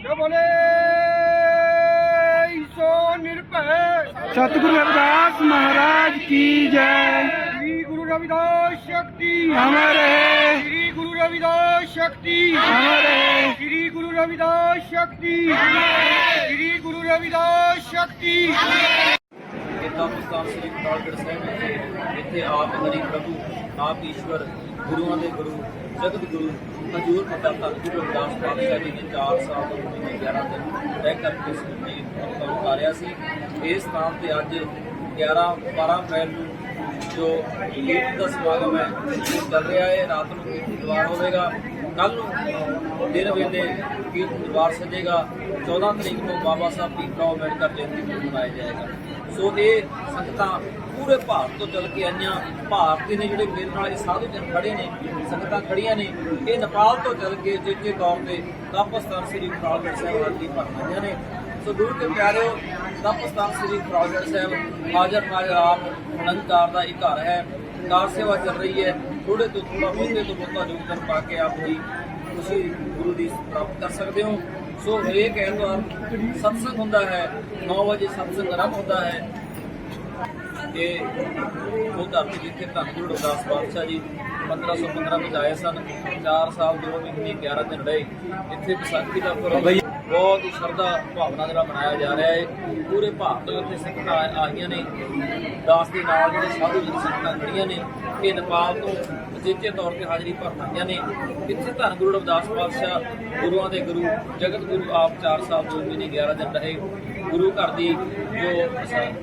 जो बोले सो निरभय सतगुरु रविदास महाराज की जय। श्री गुरु रविदास शक्ति अमर है, श्री गुरु रविदास शक्ति अमर है, श्री गुरु रविदास शक्ति श्री गुरु रविदास शक्ति। पाकिस्तान श्री फतेहगढ़ साहिब इत्थे आप हरि प्रभु आप ईश्वर गुरुओं के गुरु जगत गुरु हजूर पता धन गुरु रविदास पातशाह जी ने 4 साल तो 11 दिन रह करके सुनी उतारिया सी। इस स्थान पर अज 11-12 अप्रैल जो कीर्तन का समागम है वो चल रहा है। रात को कीर्तन द्वार होगा, कल दिन वेले कीर्तन द्वार सजेगा। 14 तरीक को बाबा साहब भीमराव अंबेडकर जयंती को मनाया जाएगा। सो ये संगत पूरे भारत तो चल के आईया, भारती ने जोड़े मेरे नाल साधु जन खड़े ने, संगत खड़िया ने, ये नेपाल तो चल के चेचे तौर पर तपस्थान श्री फतेहगढ़ साहिब हाजरी भरन आईया ने। सो गुरु के प्यारे तपस्थान श्री फतेहगढ़ साहिब हाजर नाजर आप निरंकार का एक घर है। कार सेवा चल रही है, थोड़े तो थोड़ा बहुते तो बहुता योगदान पा के अपनी खुशी गुरु की प्राप्त कर सकते हो। सो हरेक ऐतवार सत्संग होता है, 9 बजे सत्संग आरंभ होता है। ये वो धरती जिथे धन गुरु रविदास पातशाह जी 1515 में आए सन। 4 साल 2 महीने 11 दिन रहे। इतने विसाखी का पर्व बहुत ही श्रद्धा भावना जरा मनाया जा रहा है। पूरे भारत तो इतने संगत आईया ने, दास के नाल जो साधु जी संगत खड़िया ने, ये नेपाल तो उचेचे तौर पर हाजरी भरन आईया ने। इतने धन गुरु रविदास पातशाह गुरुओं के गुरु जगत गुरु आप 4 साल 2 महीने 11 दिन रहे। गुरु घर की जो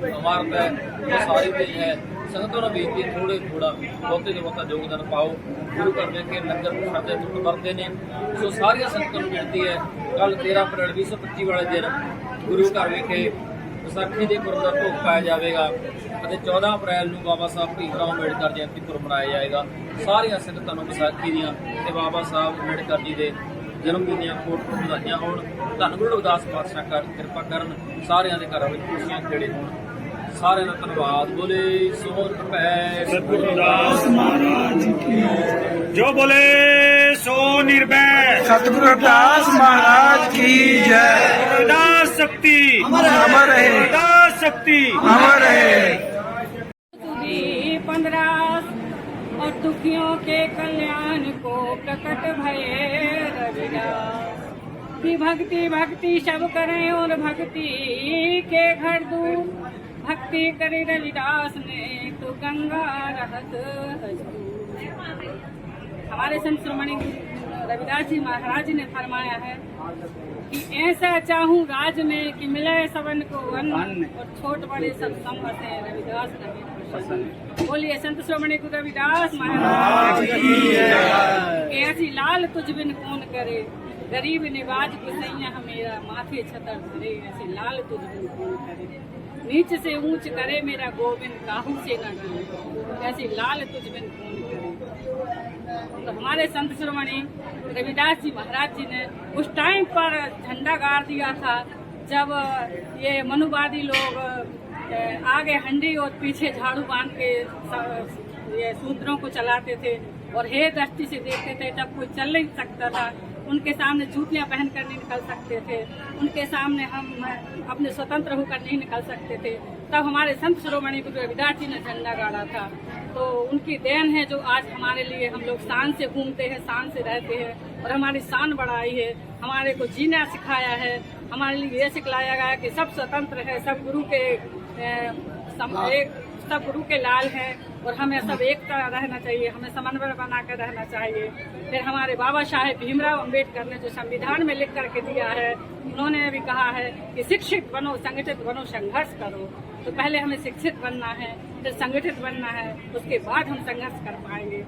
इमारत है वो सारी दी है। संगतों ने बेनती थोड़े थोड़ा बहुते तो बहुता योगदान पाओ। गुरु घर में के लंगर प्रसादे टुट बरते हैं। सो सारिया संगतों को बेनती है, कल 13 अप्रैल 2025 वाले दिन गुरु घर विखे विसाखी के पुरब का भोग पाया जाएगा। 14 अप्रैल को बाबा साहब भीमराव अंबेडकर जयंती पुरब मनाया जाएगा। सारिया संगतों को विसाखी दियाँ ते बाबा साहब अंबेडकर जी के जन्म दिन दियाँ कोट बधाइयां होण। धन गुरु रविदास पातशाह कृपा करन, सारिया के घरों में खुशियां खेड़े होण। सारे का धन्यवाद। बोले सो निरभय सतगुरु रविदास महाराज की। जो बोले सो निर्भय सतगुरु रविदास महाराज की जय। रविदास शक्ति अमर है, रविदास शक्ति अमर है। 15 और दुखियों के कल्याण को प्रकट भये रविदास की भक्ति भक्ति सब करें और भक्ति के घर दूर भक्ति करे रविदास ने तो गंगा रहत हजूर। हमारे संत श्रोमणी रविदास जी महाराज ने फरमाया है कि ऐसा चाहूं राज में कि मिले सबन को अन्न और छोट बड़े सब संग से रविदास रहे। बोलिए संत श्रोमणी गुरु रविदास महाराज की। ऐसी लाल तुझ बिन कौन करे, गरीब निवाज गुसैया हमेरा माथे छतर धरे। ऐसी लाल तुझ बिन कौन करे, नीच से ऊंच करे मेरा गोविंद काहू से न डरे। ऐसी लाल तुझ बिन कौन करे। तो हमारे संत श्रोमणी रविदास जी महाराज जी ने उस टाइम पर झंडा गाड़ दिया था जब ये मनुवादी लोग आगे हंडी और पीछे झाड़ू बांध के ये शूद्रों को चलाते थे और हे दृष्टि से देखते थे। जब कोई चल नहीं सकता था, उनके सामने जूतियां पहन कर नहीं निकल सकते थे, उनके सामने हम अपने स्वतंत्र होकर नहीं निकल सकते थे, तब हमारे संत श्रोमणी गुरु रविदास जी ने झंडा गाड़ा था। तो उनकी देन है जो आज हमारे लिए हम लोग शान से घूमते हैं, शान से रहते हैं और हमारी शान बढ़ाई है, हमारे को जीना सिखाया है। हमारे लिए ये सिखलाया गया कि सब स्वतंत्र है, सब गुरु के सब गुरु के लाल हैं और हमें सब एकता रहना चाहिए, हमें समन्वय बना कर रहना चाहिए। फिर हमारे बाबा साहेब भीमराव अंबेडकर ने जो संविधान में लिख करके दिया है, उन्होंने भी कहा है कि शिक्षित बनो, संगठित बनो, संघर्ष करो। तो पहले हमें शिक्षित बनना है, फिर संगठित बनना है, उसके बाद हम संघर्ष कर पाएंगे।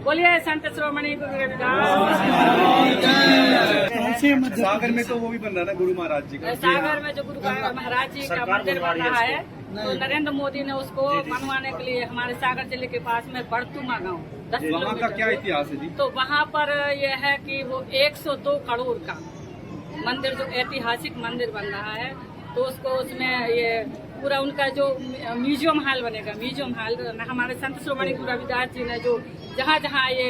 बोलिए संत श्रोमणी गुरु रविदास। सागर में तो वो भी बन रहा है गुरु महाराज जी का। सागर में जो गुरु महाराज जी का मंदिर बन रहा है, तो नरेंद्र मोदी ने उसको मनवाने के लिए हमारे सागर जिले के पास में बड़तुमा गांव 10 वहाँ का क्या इतिहास है जी? तो वहाँ पर यह है कि वो 102 करोड़ का मंदिर जो ऐतिहासिक मंदिर बन रहा है, तो उसको उसमें ये पूरा उनका जो म्यूजियम हॉल बनेगा, म्यूजियम हॉल हमारे संत श्रोमणी गुरु रविदास जी ने जो जहाँ जहाँ ये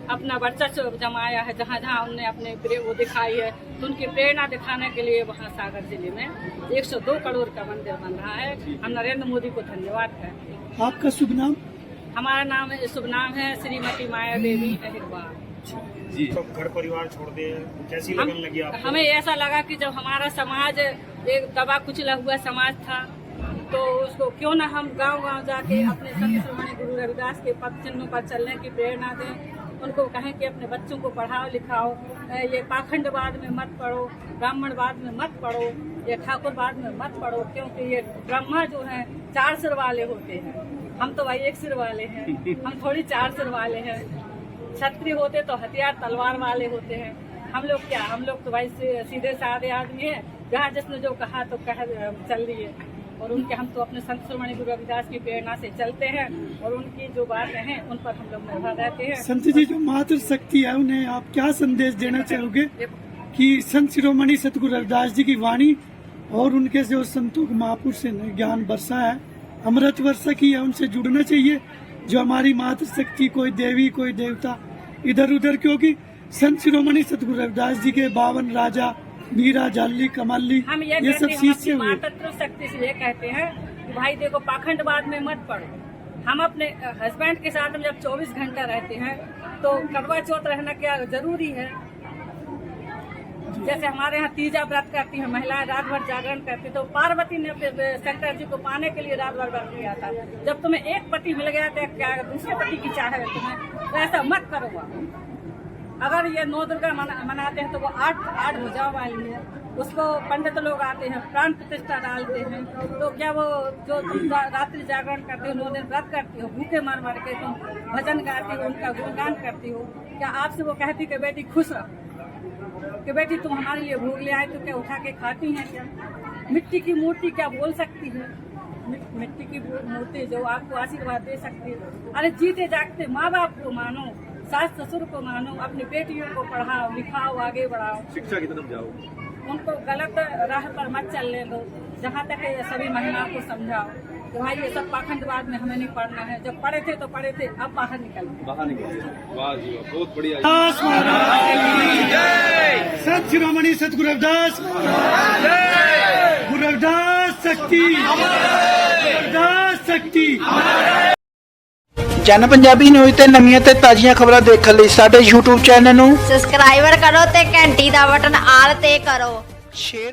अपना वर्चस्व जमाया है, जहाँ जहाँ उनने अपने वो दिखाई है, तो उनकी प्रेरणा दिखाने के लिए वहाँ सागर जिले में 102 करोड़ का मंदिर बन रहा है। हम नरेंद्र मोदी को धन्यवाद करते हैं। आपका शुभ नाम? हमारा नाम शुभ नाम है श्रीमती माया देवी अहिरवार। जी, तो घर परिवार छोड़ दे, कैसी लगन लगी आपको? हमें ऐसा लगा कि जब हमारा समाज एक दबा कुचला हुआ समाज था, तो उसको क्यों ना हम गांव-गांव जाके अपने संत शिरोमणि गुरु रविदास के पद चिन्हों पर चलने की प्रेरणा दें। उनको कहें कि अपने बच्चों को पढ़ाओ लिखाओ, ये पाखंडवाद में मत पढ़ो, ब्राह्मणवाद में मत पढ़ो, ये ठाकुरवाद में मत पढ़ो, क्योंकि ये ब्रह्मा जो है 4 सिर वाले होते हैं। हम तो भाई 1 सिर वाले हैं, हम थोड़ी 4 सिर वाले हैं। क्षत्रिय होते तो हथियार तलवार वाले होते हैं, हम लोग क्या, हम लोग तो भाई सीधे साधे आदमी हैं, जहाँ जिसने जो कहा तो कह चल रही है। और उनके हम तो अपने संत शिरोमणि गुरु रविदास की प्रेरणा से चलते हैं, और उनकी जो बातें हैं उन पर हम लोग निर्भर रहते हैं। संत जी जो मातृ शक्ति है, उन्हें आप क्या संदेश देना चाहोगे कि संत शिरोमणि सतगुरु रविदास जी की वाणी और उनके जो संतों के महापुरुष से ज्ञान वर्षा है, अमृत वर्षा की है, उनसे जुड़ना चाहिए। जो हमारी मातृ शक्ति, कोई देवी कोई देवता इधर उधर, क्योंकि संत शिरोमणि सतगुरु रविदास जी के 52 राजा, मीरा, जाली, कमाली, हम ये सब चीज से हुए। मातृ शक्ति से ये कहते हैं कि भाई देखो, पाखंडवाद में मत पड़ो। हम अपने हस्बैंड के साथ हम जब 24 घंटा रहते हैं, तो करवा चौथ रहना क्या जरूरी है। जैसे हमारे यहाँ तीजा व्रत करती है महिलाएं, रात भर जागरण करती है, तो पार्वती ने अपने शंकर जी को पाने के लिए रात भर व्रत किया था। जब तुम्हें एक पति मिल गया तो क्या दूसरे पति की चाह है तुम्हें, तो ऐसा मत करो आप। अगर ये 9 दुर्गा मनाते हैं तो वो 8 भुजा वाली है, उसको पंडित लोग आते हैं, प्राण प्रतिष्ठा डालते हैं। तो क्या वो जो रात्रि जागरण करते हो, 9 दिन व्रत करती हो, भूखे मार मार के तुम भजन गाती हो, उनका गुणगान करती हो, क्या आपसे वो कहती कि बेटी खुश रहो, कि बेटी तुम हमारे लिए भोग ले आए तो क्या उठा के खाती हैं क्या? मिट्टी की मूर्ति क्या बोल सकती है? मिट्टी की मूर्ति जो आपको आशीर्वाद दे सकती है। अरे जीते जागते माँ बाप को मानो, सास ससुर को मानो, अपनी बेटियों को पढ़ाओ लिखाओ, आगे बढ़ाओ, शिक्षा की तरफ जाओ, उनको गलत राह पर मत चलने दो। जहाँ तक है ये सभी महिलाओं को समझाओ कि भाई ये सब पाखंडवाद में हमें नहीं पढ़ना है। जब पढ़े थे तो पढ़े थे, अब बाहर निकल। वाह जी वाह, बहुत बढ़िया। रविदास महाराज की जय। संत शिरोमणि सतगुरु रविदास महाराज जय। गुरु रविदास शक्ति, रविदास शक्ति। ਜਨ ਪੰਜਾਬੀ ਨਿਊਜ਼ ਤੇ ਨਵੀਆਂ ਤੇ ਤਾਜ਼ੀਆਂ ਖਬਰਾਂ ਦੇਖਣ ਲਈ ਸਾਡੇ YouTube ਚੈਨਲ ਨੂੰ ਸਬਸਕ੍ਰਾਈਬਰ ਕਰੋ ਤੇ ਘੰਟੀ ਦਾ ਬਟਨ ਆਲ ਤੇ ਕਰੋ। ਸ਼ੇਅਰ